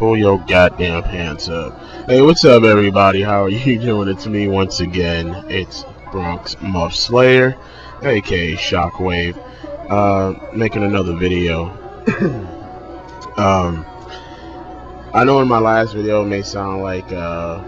Pull your goddamn pants up. Hey, what's up, everybody? How are you doing? It's me once again. It's Bronx Muff Slayer, aka Shockwave, making another video. I know in my last video it may sound like I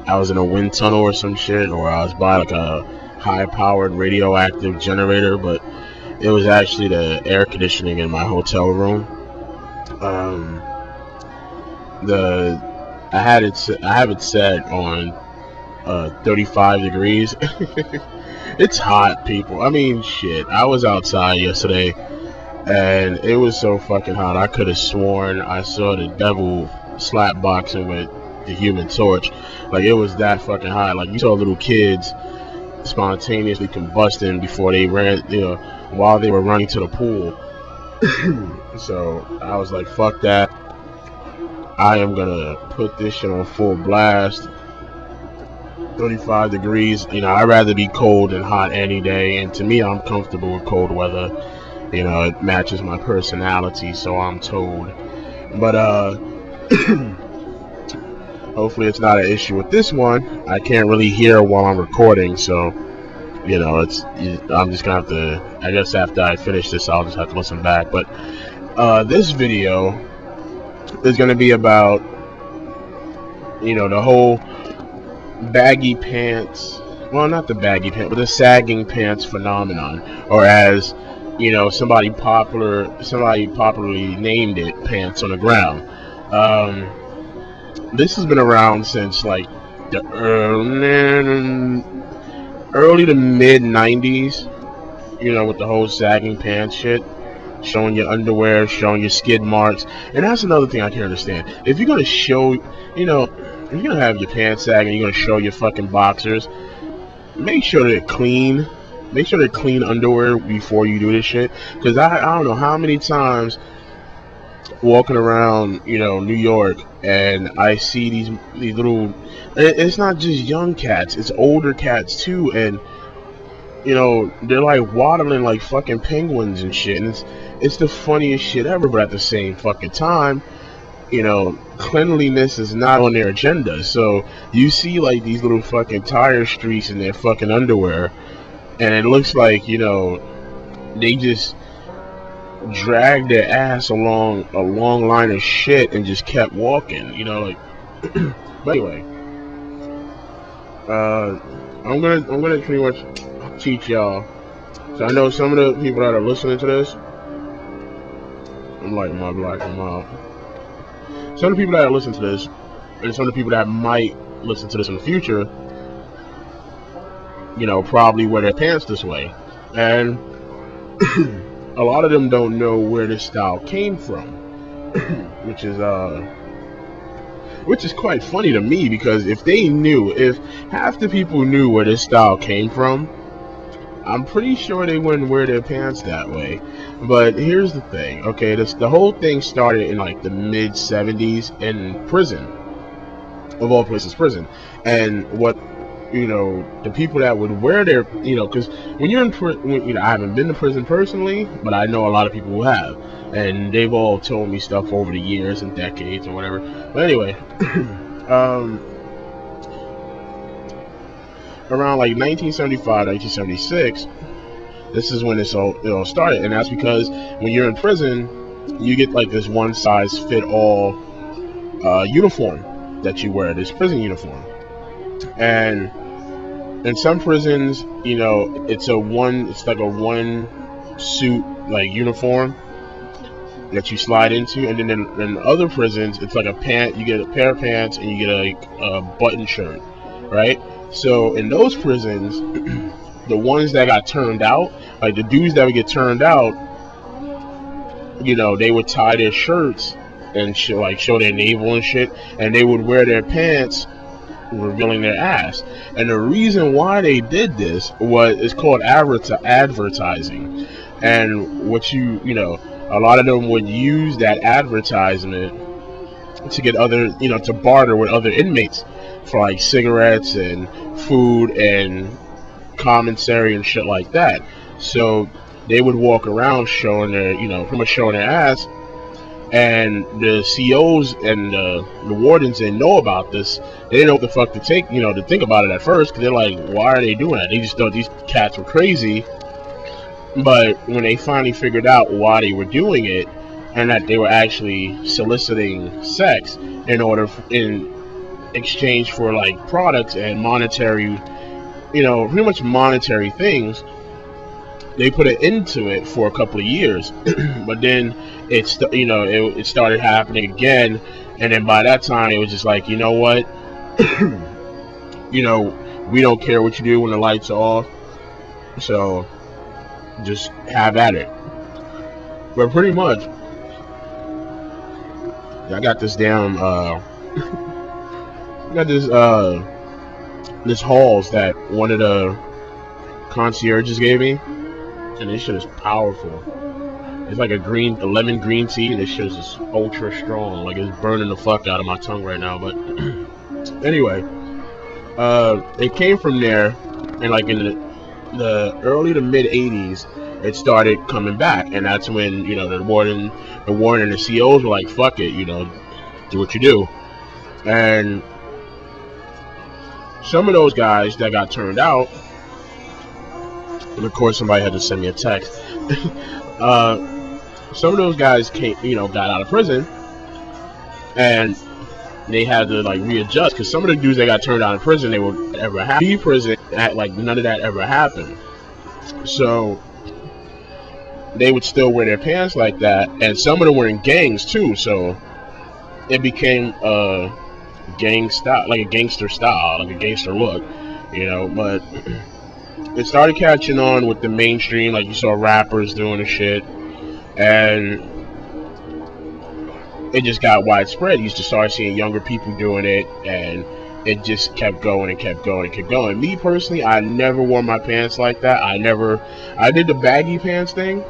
was in a wind tunnel or some shit, or I was by like a high-powered radioactive generator, but it was actually the air conditioning in my hotel room. I have it set on 35 degrees. It's hot, people. I mean, shit. I was outside yesterday, and it was so fucking hot. I could have sworn I saw the devil slap boxing with the Human Torch. Like, it was that fucking hot. Like, you saw little kids spontaneously combusting before they ran, while they were running to the pool. So I was like, fuck that. I am gonna put this shit on full blast. 35 degrees. I'd rather be cold than hot any day. And to me, I'm comfortable with cold weather. It matches my personality, so I'm told. But hopefully it's not an issue with this one. I can't really hear while I'm recording, so I'm just gonna have to, I guess after I finish this, I'll just have to listen back. But this video is gonna be about the whole baggy pants, well, not the baggy pants, but the sagging pants phenomenon, or as somebody popularly named it, pants on the ground. This has been around since like the early to mid 90s, with the whole sagging pants shit, showing your underwear, showing your skid marks. And that's another thing I can't understand. If you're gonna show, if you're gonna have your pants sagging, you're gonna show your fucking boxers, make sure they're clean. Make sure they're clean underwear before you do this shit. Because I don't know how many times walking around, New York, and I see these little, it's not just young cats, it's older cats too, and they're like waddling like fucking penguins and shit, and it's the funniest shit ever. But at the same fucking time, cleanliness is not on their agenda. So you see like these little fucking tire streaks in their fucking underwear, and it looks like they just dragged their ass along a long line of shit and just kept walking, like. But anyway, I'm gonna pretty much teach y'all. So I know some of the people that are listening to this, I'm like my black and mild. Some of the people that are listening to this, and some of the people that might listen to this in the future, probably wear their pants this way, and a lot of them don't know where this style came from, which is quite funny to me, because if half the people knew where this style came from, I'm pretty sure they wouldn't wear their pants that way. But here's the thing, okay, the whole thing started in like the mid 70s in prison, of all places, prison. And what the people that would wear their, because when you're in prison, I haven't been to prison personally, but I know a lot of people who have, and they've all told me stuff over the years and decades or whatever. But anyway, around like 1975, 1976, this is when it all started, and that's because when you're in prison, you get like this one size fit all uniform that you wear, this prison uniform. And in some prisons, it's like a one suit like uniform that you slide into, and then in other prisons, it's like you get a pair of pants and you get a button shirt, right? So in those prisons, the ones that got turned out, like the dudes that would get turned out, they would tie their shirts and like show their navel and shit, and they would wear their pants revealing their ass. And the reason why they did this it's called advertising. And a lot of them would use that advertisement to get other, to barter with other inmates for like cigarettes and food and commissary and shit like that. So they would walk around showing their, pretty much showing their ass, And the COs and the wardens didn't know about this. They didn't know what the fuck to take, to think about it at first, because they're like, why are they doing that? They just thought these cats were crazy. But when they finally figured out why they were doing it, and that they were actually soliciting sex in exchange for like products and monetary, pretty much monetary things, they put it into it for a couple of years. But then it started happening again, and then by that time it was just like, you know what, we don't care what you do when the lights are off, so just have at it. But pretty much, I got this damn this halls that one of the concierges gave me, and this shit is powerful. It's like a lemon green tea, and this shit is just ultra strong. Like, it's burning the fuck out of my tongue right now. But anyway, it came from there, and like in the early to mid 80s, it started coming back, and that's when the warden and the COs were like, fuck it, do what you do. And some of those guys that got turned out, and of course somebody had to send me a text. Some of those guys came, got out of prison, and they had to like readjust, because some of the dudes that got turned out of prison, they were ever happy prison, like none of that ever happened. So they would still wear their pants like that, and some of them were in gangs too. So it became a gang style, like a gangster style, like a gangster look, But it started catching on with the mainstream, like you saw rappers doing the shit, and it just got widespread. You used to start seeing younger people doing it, and it just kept going and kept going and kept going. Me personally, I never wore my pants like that. I did the baggy pants thing.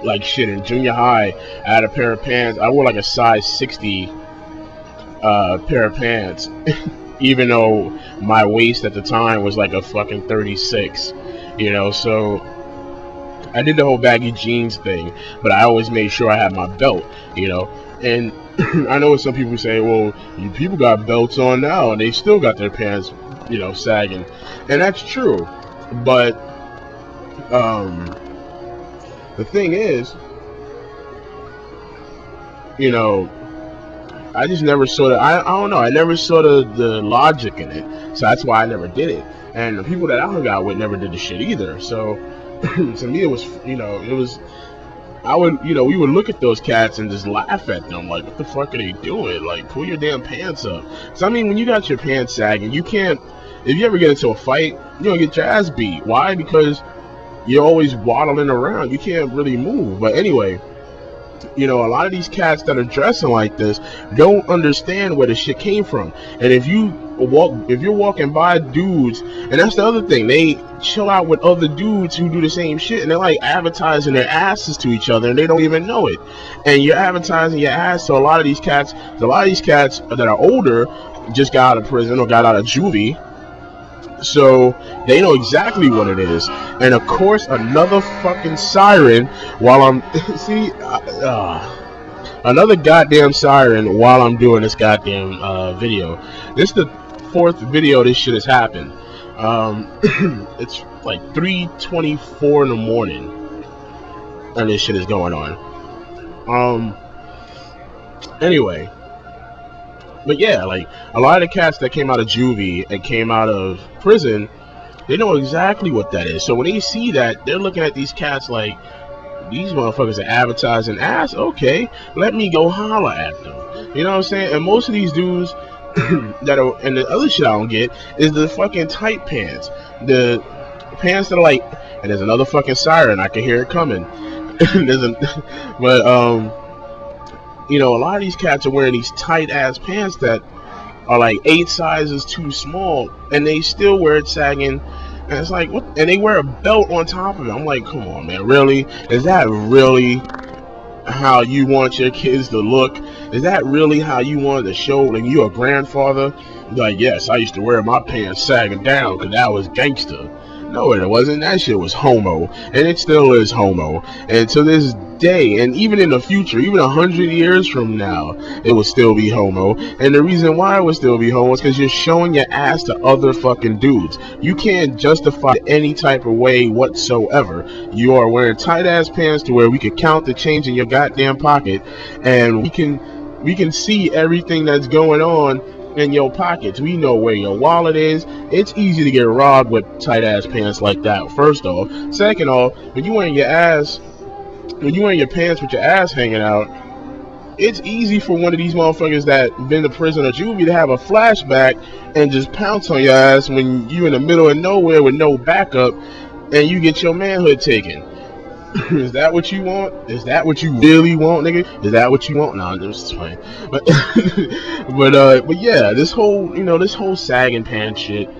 Like shit, in junior high, I had a pair of pants. I wore like a size 60 pair of pants, even though my waist at the time was like a fucking 36, so I did the whole baggy jeans thing, but I always made sure I had my belt, and I know what some people say, well, people got belts on now and they still got their pants, sagging, and that's true, but the thing is, I just never saw the, I don't know, I never saw the logic in it, so that's why I never did it. And the people that I hung out with never did the shit either. So to me, it was, we would look at those cats and just laugh at them, like, what the fuck are they doing? Like, pull your damn pants up. So I mean, when you got your pants sagging, you can't, if you ever get into a fight, you're gonna get your ass beat. Why? Because you're always waddling around. You can't really move. But anyway, a lot of these cats that are dressing like this don't understand where the shit came from. And if you're walking by dudes, and that's the other thing, they chill out with other dudes who do the same shit, and they're like advertising their asses to each other, and they don't even know it. And you're advertising your ass to a lot of these cats. A lot of these cats that are older just got out of prison or got out of juvie, so they know exactly what it is. And of course, another fucking siren while I'm another goddamn siren while I'm doing this goddamn video. This is the 4th video this shit has happened. It's like 3:24 in the morning and this shit is going on. Anyway, but yeah, like a lot of the cats that came out of juvie and came out of prison, they know exactly what that is. So when they see that, they're looking at these cats like, these motherfuckers are advertising ass. Okay, let me go holler at them. You know what I'm saying? And most of these dudes that are, and the other shit I don't get is the fucking tight pants. The pants that are like, and there's another fucking siren. I can hear it coming. But a lot of these cats are wearing these tight ass pants that are like 8 sizes too small, and they still wear it sagging. And it's like, what? And they wear a belt on top of it. I'm like, come on, man, really? Is that really how you want your kids to look? Is that really how you want to show, like, you're a grandfather? Like, yes, I used to wear my pants sagging down because that was gangster. No, it wasn't. That shit was homo, and it still is homo. And to this day, and even in the future, even 100 years from now, it will still be homo. And the reason why it will still be homo is because you're showing your ass to other fucking dudes. You can't justify it any type of way whatsoever. You are wearing tight ass pants to where we could count the change in your goddamn pocket, and we can see everything that's going on in your pockets. We know where your wallet is. It's easy to get robbed with tight ass pants like that, first off. Second off, when you wearing your pants with your ass hanging out, it's easy for one of these motherfuckers that been to prison or juvie to have a flashback and just pounce on your ass when you in the middle of nowhere with no backup and you get your manhood taken. Is that what you want? Is that what you really want, nigga? Is that what you want? Nah, I'm just playing. But but yeah, this whole sagging pants shit,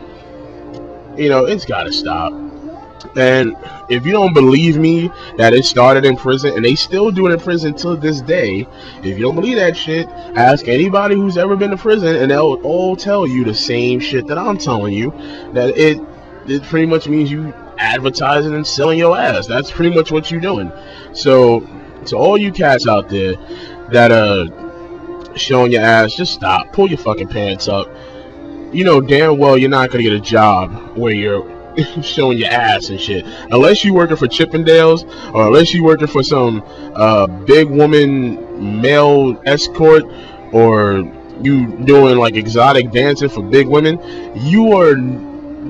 it's gotta stop. And if you don't believe me that it started in prison and they still do it in prison till this day, if you don't believe that shit, ask anybody who's ever been to prison and they'll all tell you the same shit that I'm telling you, that it pretty much means you advertising and selling your ass. That's pretty much what you're doing. So to all you cats out there that showing your ass, just stop. Pull your fucking pants up. You know damn well you're not gonna get a job where you're showing your ass and shit, unless you working for Chippendales or unless you working for some big woman male escort, or you doing like exotic dancing for big women.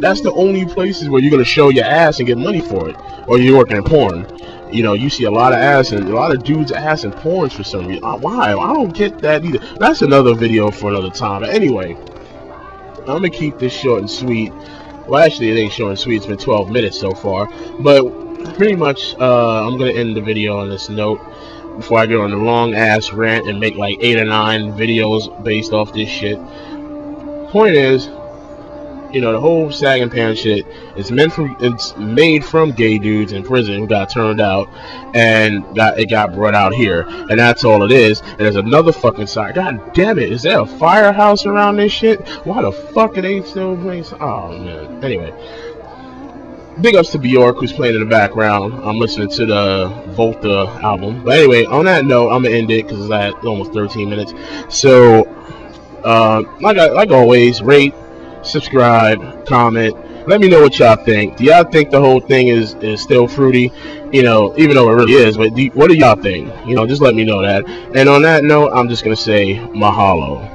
That's the only places where you're gonna show your ass and get money for it. Or you're working in porn. You see a lot of ass and a lot of dudes ass in porns for some reason. Why? I don't get that either. That's another video for another time. But anyway, I'm gonna keep this short and sweet. Well, actually, it ain't short and sweet. It's been 12 minutes so far. But pretty much, I'm gonna end the video on this note before I get on the long ass rant and make like 8 or 9 videos based off this shit. Point is, the whole sagging pants shit is it's made from gay dudes in prison who got turned out and it got brought out here, and that's all it is. And there's another fucking side. God damn it, is there a firehouse around this shit? Why the fuck are they still playing? Oh man. Anyway, big ups to Bjork, who's playing in the background. I'm listening to the Volta album. But anyway, on that note, I'm gonna end it because it's at almost 13 minutes. So like always, rate, subscribe, comment, let me know what y'all think. Do y'all think the whole thing is still fruity, even though it really is? But what do y'all think? Just let me know that. And on that note, I'm just gonna say mahalo.